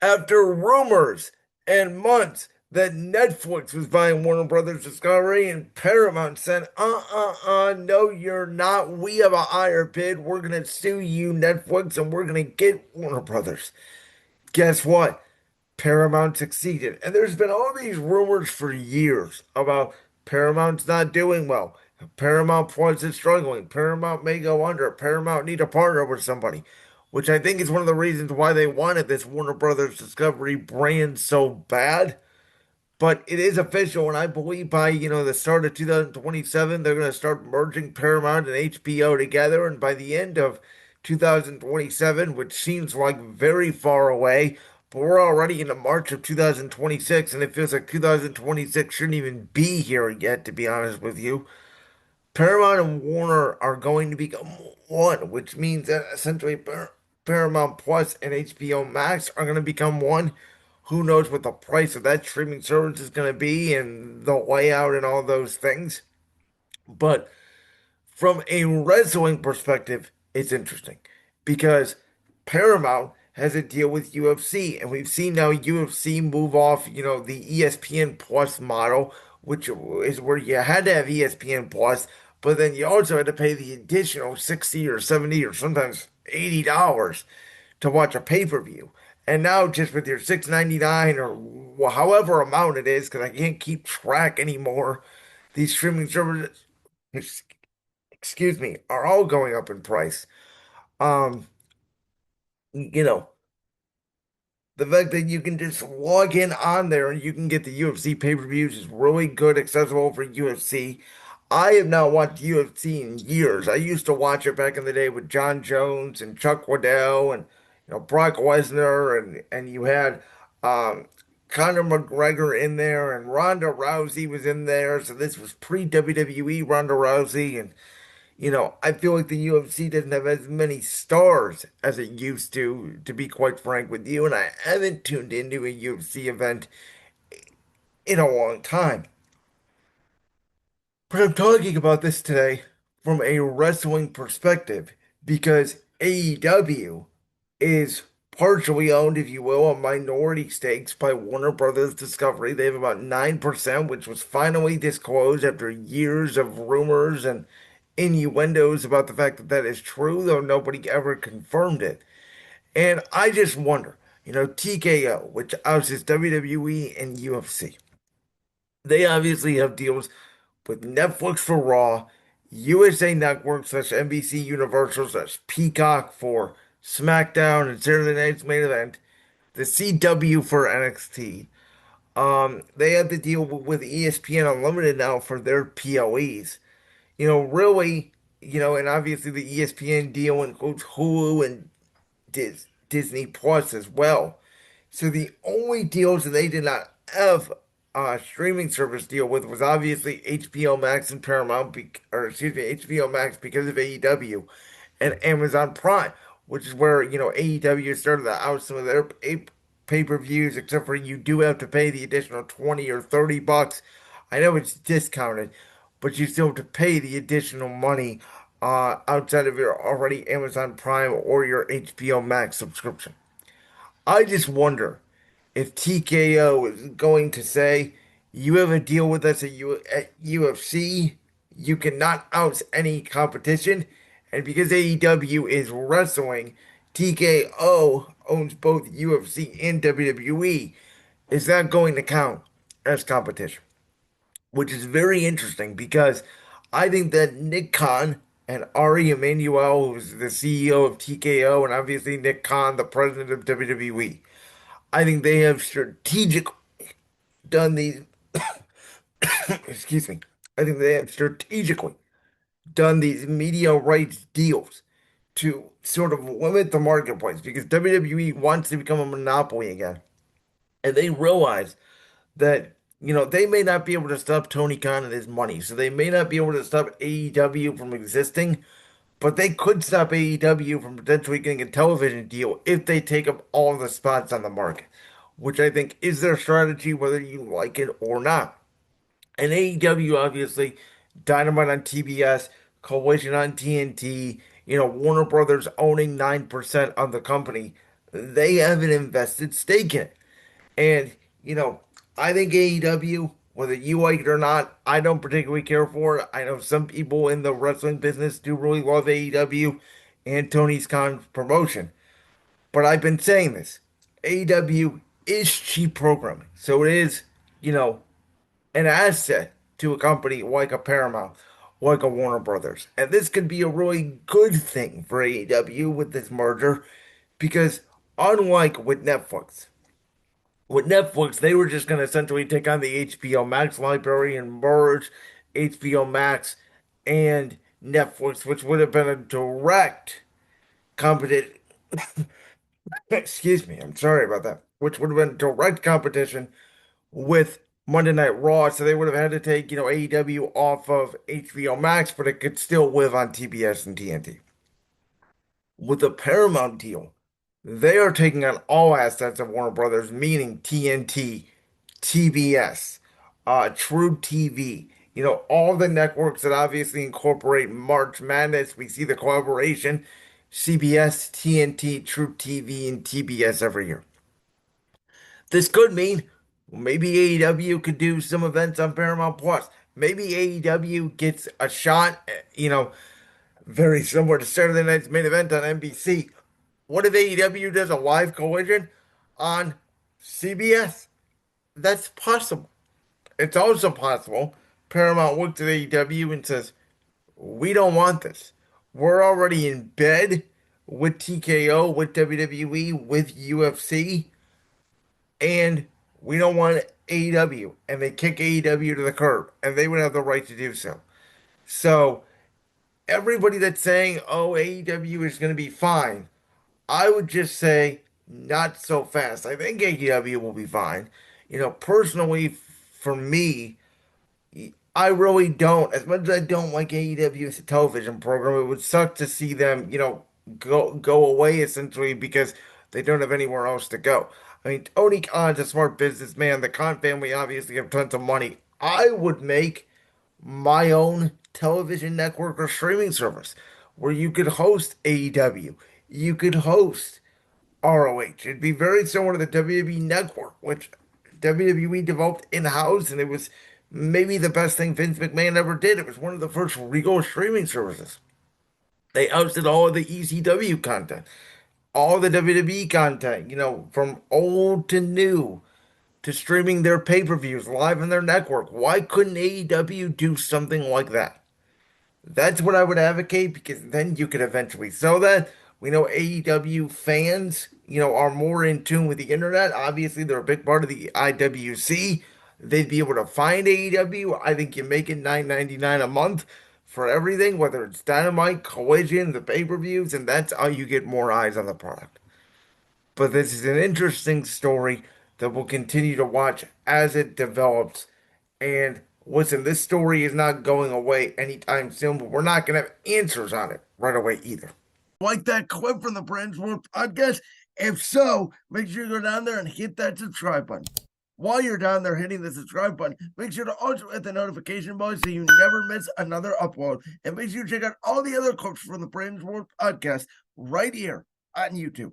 After rumors and months that Netflix was buying Warner Brothers Discovery and Paramount said, no, you're not. We have a higher bid. We're going to sue you, Netflix, and we're going to get Warner Brothers. Guess what? Paramount succeeded. And there's been all these rumors for years about Paramount's not doing well. Paramount Plus is struggling. Paramount may go under. Paramount need a partner with somebody, which I think is one of the reasons why they wanted this Warner Brothers Discovery brand so bad. But it is official, and I believe by the start of 2027, they're going to start merging Paramount and HBO together, and by the end of 2027, which seems like very far away, but we're already into March of 2026, and it feels like 2026 shouldn't even be here yet, to be honest with you. Paramount and Warner are going to become one, which means that essentially Paramount Plus and HBO Max are going to become one. Who knows what the price of that streaming service is going to be and the layout and all those things. But from a wrestling perspective, it's interesting because Paramount has a deal with UFC, and we've seen now UFC move off, the ESPN Plus model, which is where you had to have ESPN Plus, but then you also had to pay the additional 60 or 70 or sometimes $80 to watch a pay-per-view. And now just with your 6.99 or however amount it is, because I can't keep track anymore, these streaming services, excuse me, are all going up in price. Um, you know, the fact that you can just log in on there and you can get the UFC pay-per-views is really good, accessible for UFC. I have not watched UFC in years. I used to watch it back in the day with John Jones and Chuck Waddell and Brock Lesnar and you had um Conor McGregor in there and Ronda Rousey was in there. So this was pre-WWE Ronda Rousey and I feel like the UFC doesn't have as many stars as it used to be quite frank with you. And I haven't tuned into a UFC event in a long time. But I'm talking about this today from a wrestling perspective because AEW is partially owned, if you will, a minority stakes by Warner Brothers Discovery. They have about 9%, which was finally disclosed after years of rumors and innuendos about the fact that that is true, though nobody ever confirmed it. And I just wonder, TKO, which houses WWE and UFC, they obviously have deals with Netflix for Raw, USA Network slash NBC Universal slash Peacock for SmackDown and Saturday Night's Main Event, the CW for NXT. They have the deal with ESPN Unlimited now for their PLEs. Really, and obviously the ESPN deal includes Hulu and Disney Plus as well. So the only deals that they did not have a streaming service deal with was obviously HBO Max and Paramount, or excuse me, HBO Max because of AEW and Amazon Prime, which is where, AEW started to out some of their pay-per-views, except for you do have to pay the additional 20 or 30 bucks. I know it's discounted, but you still have to pay the additional money outside of your already Amazon Prime or your HBO Max subscription. I just wonder if TKO is going to say, you have a deal with us at UFC, you cannot oust any competition. And because AEW is wrestling, TKO owns both UFC and WWE. Is that going to count as competition? Which is very interesting because I think that Nick Khan and Ari Emanuel, who's the CEO of TKO, and obviously Nick Khan, the president of WWE, I think they have strategic done these, excuse me, I think they have strategically done these media rights deals to sort of limit the marketplace because WWE wants to become a monopoly again. And they realize that, they may not be able to stop Tony Khan and his money. So they may not be able to stop AEW from existing, but they could stop AEW from potentially getting a television deal if they take up all of the spots on the market, which I think is their strategy, whether you like it or not. And AEW, obviously, Dynamite on TBS, Collision on TNT, Warner Brothers owning 9% of the company. they have an invested stake in it. And, you know, I think AEW, whether you like it or not, I don't particularly care for it. I know some people in the wrestling business do really love AEW and Tony's Khan's promotion. But I've been saying this. AEW is cheap programming. So it is, you know, an asset to a company like a Paramount, like a Warner Brothers. And this could be a really good thing for AEW with this merger because unlike with Netflix, they were just going to essentially take on the HBO Max library and merge HBO Max and Netflix, which would have been a direct competition. Excuse me, I'm sorry about that. Which would have been direct competition with Monday Night Raw. So they would have had to take, AEW off of HBO Max, but it could still live on TBS and TNT. With the Paramount deal, they are taking on all assets of Warner Brothers, meaning TNT, TBS, True TV, all the networks that obviously incorporate March Madness. We see the collaboration, CBS, TNT, True TV, and TBS every year. This could mean maybe AEW could do some events on Paramount Plus. Maybe AEW gets a shot, very similar to Saturday night's main event on NBC. What if AEW does a live collision on CBS? That's possible. It's also possible Paramount looks at AEW and says, we don't want this. We're already in bed with TKO, with WWE, with UFC, and we don't want AEW. And they kick AEW to the curb, and they would have the right to do so. So, everybody that's saying, oh, AEW is going to be fine, I would just say not so fast. I think AEW will be fine. Personally, for me, I really don't. As much as I don't like AEW as a television program, it would suck to see them, go away essentially because they don't have anywhere else to go. I mean, Tony Khan's a smart businessman. The Khan family obviously have tons of money. I would make my own television network or streaming service where you could host AEW. You could host ROH. It'd be very similar to the WWE network, which WWE developed in-house, and it was maybe the best thing Vince McMahon ever did. It was one of the first legal streaming services. They hosted all of the ECW content, all the WWE content, from old to new, to streaming their pay-per-views live on their network. Why couldn't AEW do something like that? That's what I would advocate because then you could eventually sell that. We know AEW fans, are more in tune with the internet. Obviously, they're a big part of the IWC. They'd be able to find AEW. I think you make it $9.99 a month for everything, whether it's Dynamite, Collision, the pay-per-views, and that's how you get more eyes on the product. But this is an interesting story that we'll continue to watch as it develops. And listen, this story is not going away anytime soon, but we're not going to have answers on it right away either. Like that clip from the Brands World podcast? If so, make sure you go down there and hit that subscribe button. While you're down there hitting the subscribe button, make sure to also hit the notification bell so you never miss another upload. And make sure you check out all the other clips from the Brands World podcast right here on YouTube.